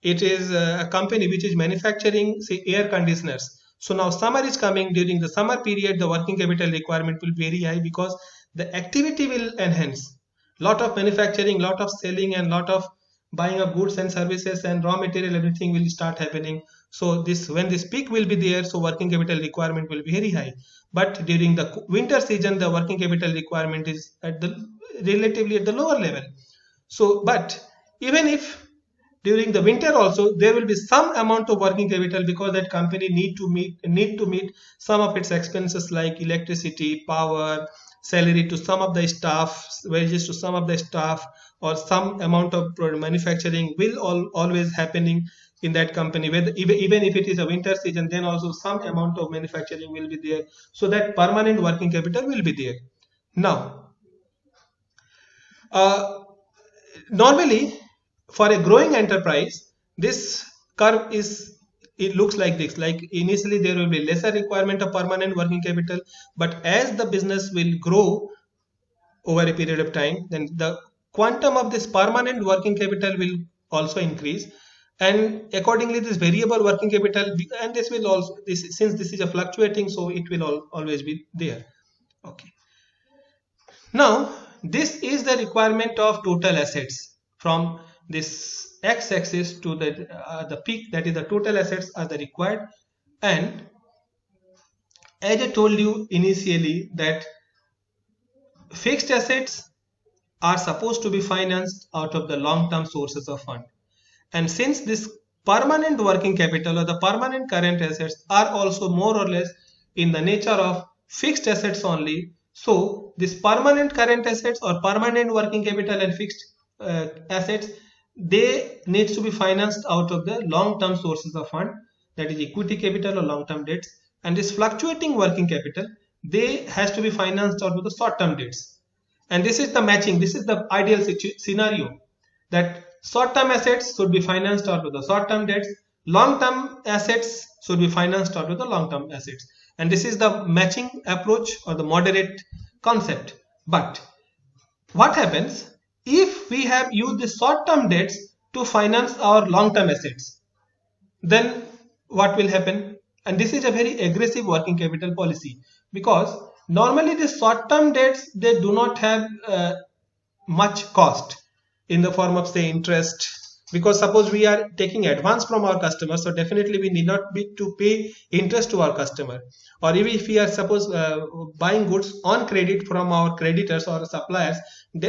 it is a company which is manufacturing, say, air conditioners, so now summer is coming, during the summer period the working capital requirement will be very high because the activity will enhance, lot of manufacturing, lot of selling, and lot of buying of goods and services and raw material, everything will start happening. So this, when this peak will be there, so working capital requirement will be very high. But during the winter season the working capital requirement is at the relatively at the lower level. So but even if during the winter also there will be some amount of working capital, because that company need to meet some of its expenses like electricity, power, salary to some of the staff, wages to some of the staff, or some amount of manufacturing will always happening in that company. Whether even if it is a winter season, then also some amount of manufacturing will be there, so that permanent working capital will be there. Now, normally for a growing enterprise, this curve is, it looks like this, like initially there will be lesser requirement of permanent working capital, but as the business will grow over a period of time, then the quantum of this permanent working capital will also increase, and accordingly this variable working capital, and this will also, this, since this is a fluctuating, so it will always be there. Okay, now this is the requirement of total assets from this x-axis to the peak, that is the total assets are the required. And as I told you initially that fixed assets are supposed to be financed out of the long-term sources of fund, and since this permanent working capital or the permanent current assets are also more or less in the nature of fixed assets only, so this permanent current assets or permanent working capital and fixed assets, they needs to be financed out of the long-term sources of fund, that is equity capital or long-term debts. And this fluctuating working capital, they has to be financed out of the short-term debts. And this is the matching, this is the ideal scenario, that short-term assets should be financed out of the short-term debts, long-term assets should be financed out of the long-term assets, and this is the matching approach or the moderate concept. But what happens if we have used the short-term debts to finance our long-term assets? Then what will happen? And this is a very aggressive working capital policy, because normally the short-term debts, they do not have much cost in the form of, say, interest, because suppose we are taking advance from our customer, so definitely we need not be to pay interest to our customer. Or even if we are suppose buying goods on credit from our creditors or suppliers,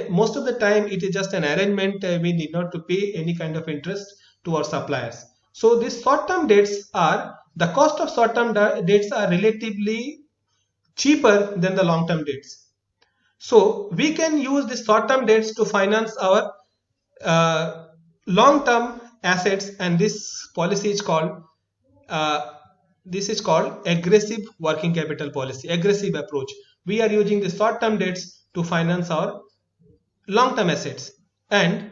most of the time it is just an arrangement, we need not to pay any kind of interest to our suppliers. So these short-term debts are, the cost of short-term debts are relatively cheaper than the long-term debts. So we can use the short-term debts to finance our long-term assets, and this policy is called aggressive working capital policy, aggressive approach. We are using the short-term debts to finance our long-term assets, and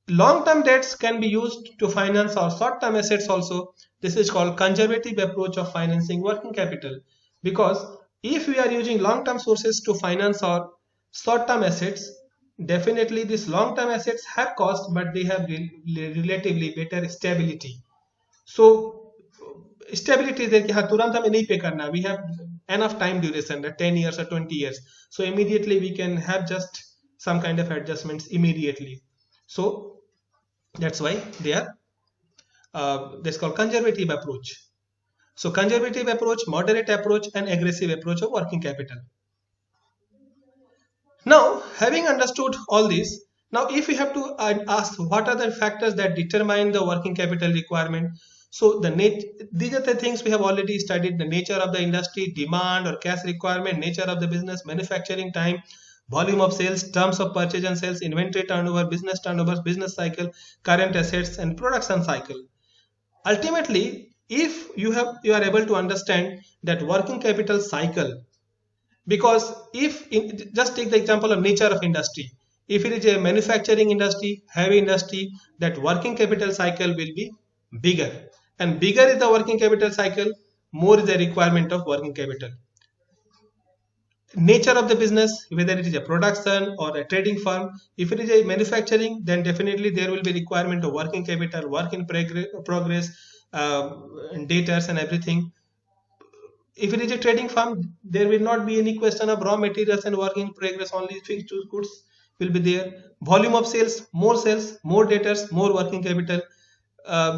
long-term debts can be used to finance our short-term assets also. This is called conservative approach of financing working capital, because if we are using long-term sources to finance our short-term assets, definitely these long-term assets have cost, but they have relatively better stability. So stability is that हाँ तुरंत हमें नहीं पे करना, we have enough time duration, that 10 years or 20 years. So immediately we can have just some kind of adjustments immediately. So that's why they are that's called conservative approach. So conservative approach, moderate approach, and aggressive approach of working capital. Now, having understood all this, now if we have to ask what are the factors that determine the working capital requirement, so these are the things we have already studied: the nature of the industry, demand or cash requirement, nature of the business, manufacturing time, volume of sales, terms of purchase and sales, inventory turnover, business turnover, business cycle, current assets, and production cycle. Ultimately, if you are able to understand that working capital cycle, because just take the example of nature of industry, if it is a manufacturing industry, heavy industry, that working capital cycle will be bigger, and bigger is the working capital cycle, more is the requirement of working capital. Nature of the business, whether it is a production or a trading firm, if it is a manufacturing, then definitely there will be requirement of working capital, work in progress, debtors and everything. If it is a trading firm, there will not be any question of raw materials and work in progress, only fixed goods will be there. Volume of sales, more debtors, more working capital,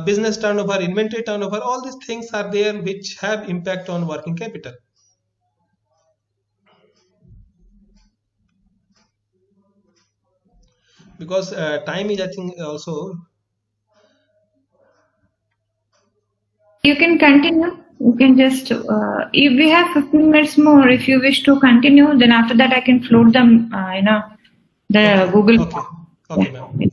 business turnover, inventory turnover, all these things are there which have impact on working capital. Because time is, I think, also. You can continue. You can just, if we have 15 minutes more, if you wish to continue, then after that I can float them, the Okay. Google. Okay, ma'am.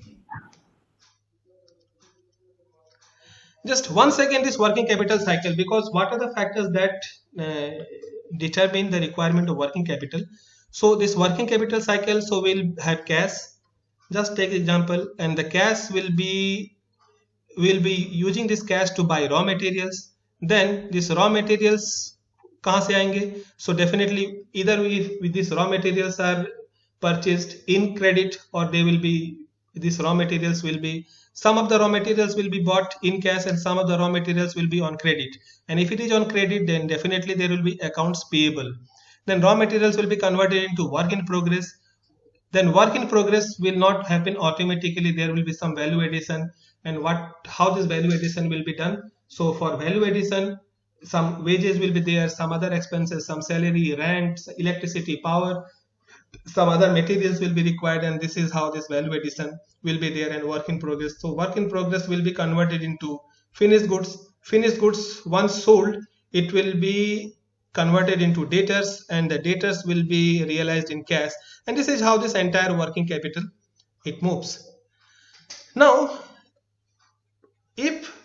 Just once again, this working capital cycle, because what are the factors that determine the requirement of working capital? So this working capital cycle, so we'll have cash. Just take example, and the cash will be using this cash to buy raw materials. Then these raw materials कहाँ से आएंगे? So definitely either these raw materials are purchased in credit, or these raw materials will be, some of the raw materials will be bought in cash and some of the raw materials will be on credit. And if it is on credit, then definitely there will be accounts payable. Then raw materials will be converted into work in progress. Then work in progress will not happen automatically, there will be some value addition, and how this value addition will be done. So for value addition, some wages will be there, some other expenses, some salary, rent, electricity, power, some other materials will be required, and this is how this value addition will be there, and work in progress. So work in progress will be converted into finished goods. Once sold, it will be converted into debtors, and the debtors will be realized in cash, and this is how this entire working capital it moves. Now, if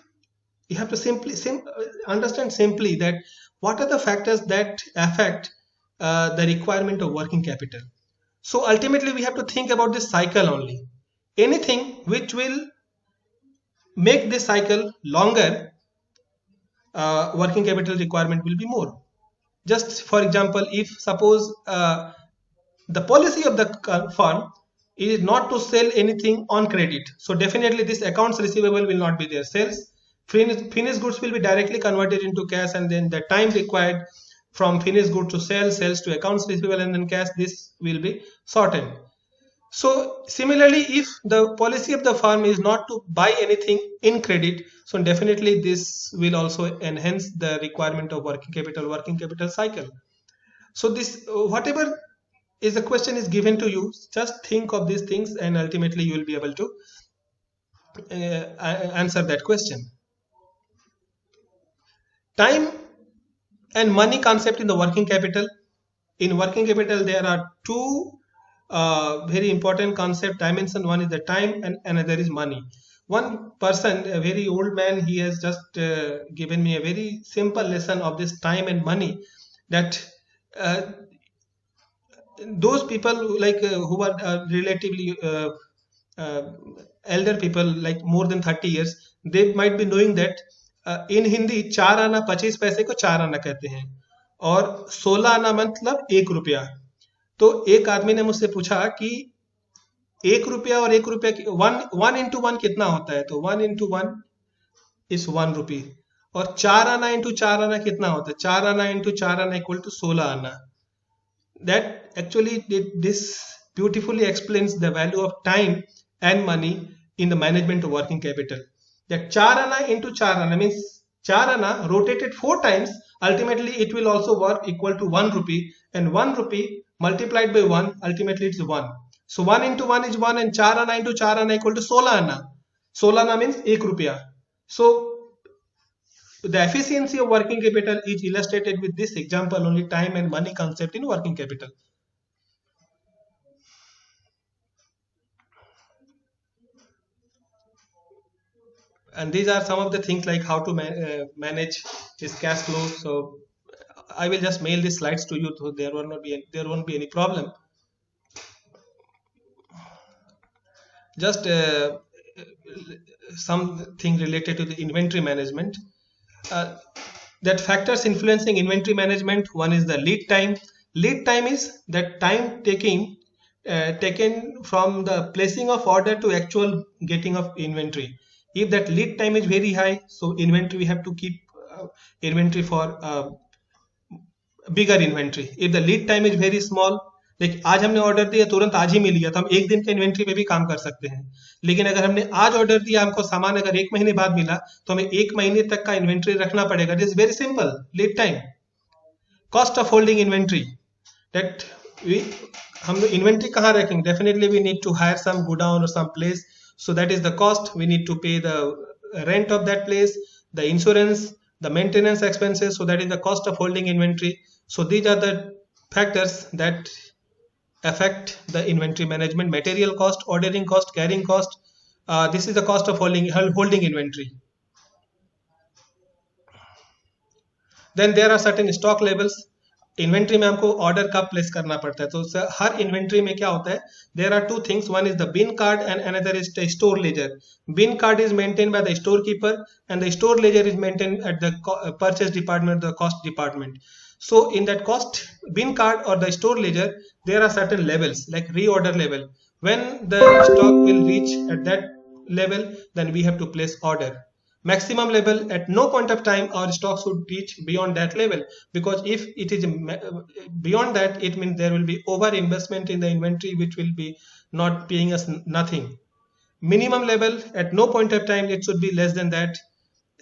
you have to understand simply that what are the factors that affect the requirement of working capital. So ultimately we have to think about this cycle only. Anything which will make this cycle longer, working capital requirement will be more. Just for example, if suppose the policy of the firm is not to sell anything on credit, so definitely this accounts receivable will not be there. Sales, finished goods will be directly converted into cash, and then the time required from finished good to sales to accounts receivable and then cash, this will be shortened. So similarly, if the policy of the firm is not to buy anything in credit, so definitely this will also enhance the requirement of working capital cycle. So this, whatever is the question is given to you, just think of these things, and ultimately you will be able to answer that question. Time and money concept in the working capital. In working capital, there are two very important concept dimension. One is the time and another is money. One person, a very old man, he has just given me a very simple lesson of this time and money, that those people like who are relatively elder people, like more than 30 years, they might be knowing that in Hindi 4 आना 25 पैसे को 4 आना कहते हैं, और 16 आना मतलब 1 रुपया. तो एक आदमी ने मुझसे पूछा कि 1 रुपया और 1 रुपया 1 into 1 कितना होता है? तो 1 into 1 is 1 rupee. और 4 आना इंटू 4 आना कितना होता है? 4 आना इंटू 4 आना इक्वल टू 16 आना. That actually this beautifully explains the value of time and money in the management of working capital. That 4 आना into 4 आना means 4 आना rotated 4 times, ultimately it will also work equal to 1 rupee, and 1 rupee multiplied by 1, ultimately it's 1. So 1 into 1 is 1, and 4 आना into 4 आना equal to 16 आना. 16 आना means 1 रुपया. So the efficiency of working capital is illustrated with this example only, time and money concept in working capital. And these are some of the things like how to manage this cash flow. So I will just mail these slides to you, so there won't be any problem. Just something related to the inventory management. That factors influencing inventory management, one is the lead time. Lead time is that time taken from the placing of order to actual getting of inventory. If that lead time is very high, so inventory we have to keep inventory for bigger inventory. If the lead time is very small, like आज हमने order दिया तुरंत आज ही मिल गया, तो हम एक दिन के इन्वेंट्री पे भी काम कर सकते हैं. लेकिन अगर हमने आज ऑर्डर दिया, हमको सामान अगर एक महीने बाद मिला, तो हमें एक महीने तक का इन्वेंट्री रखना पड़ेगा. This is very simple. Lead time. Cost of holding inventory, that हम इन्वेंट्री कहाँ रखेंगे? Definitely we need to hire some godown और some place, so that is the cost. We need to pay the rent of that place, the insurance, the maintenance expenses, so that is the cost of holding inventory. So these are the factors that affect the inventory management. Material cost, ordering cost, carrying cost, this is the cost of holding inventory. Then there are certain stock levels. Inventory में हमको order कब place करना पड़ता है? तो हर inventory में क्या होता है? There are two things. One is the bin card and another is the store ledger. Bin card is maintain by the store keeper and the store ledger is maintain at the purchase department, the cost department. So in that cost bin card or the store ledger, there are certain levels like reorder level. When the stock will reach at that level, then we have to place order. Maximum level, at no point of time our stock should reach beyond that level, because if it is beyond that, it means there will be over investment in the inventory which will be not paying us nothing. Minimum level, at no point of time it should be less than that.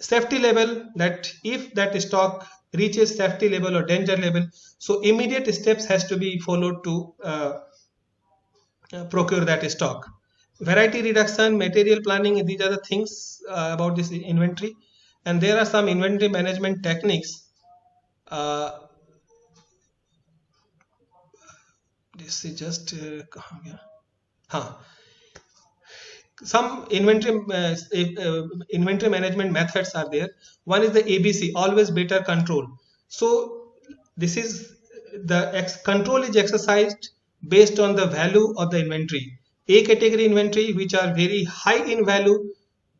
Safety level, that if that stock reaches safety level or danger level, so immediate steps has to be followed to procure that stock. Variety reduction, material planning, these are the things about this inventory. And there are some inventory management techniques. This is just some inventory management methods are there. One is the ABC, always better control. So this is the control is exercised based on the value of the inventory. A category inventory which are very high in value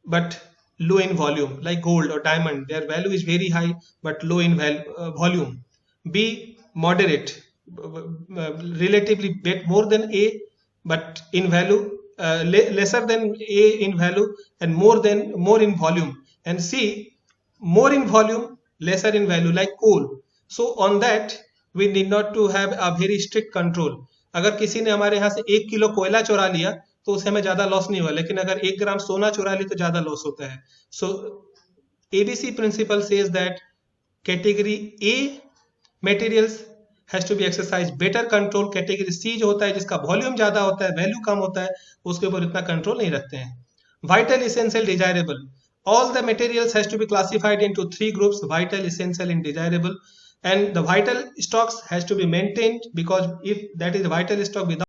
but low in volume, like gold or diamond, their value is very high but low in volume. B, moderate, relatively more than A but in value, lesser than A in value and more in volume. And C, more in volume, lesser in value, like coal. So on that we need not to have a very strict control. अगर किसी ने हमारे यहाँ से 1 kilo कोयला चुरा लिया तो उससे हमें ज्यादा लॉस नहीं हुआ, लेकिन अगर 1 ग्राम सोना चुरा ली तो ज्यादा लॉस होता है. So ABC principle says that category A materials has to be exercised better control. Category C जो होता है, जिसका वॉल्यूम ज्यादा होता है, वैल्यू कम होता है, उसके ऊपर इतना कंट्रोल नहीं रखते हैं. Vital, essential, desirable. All the materials has to be classified into 3 groups: vital, essential, and desirable. And the vital stocks has to be maintained, because if that is vital stock without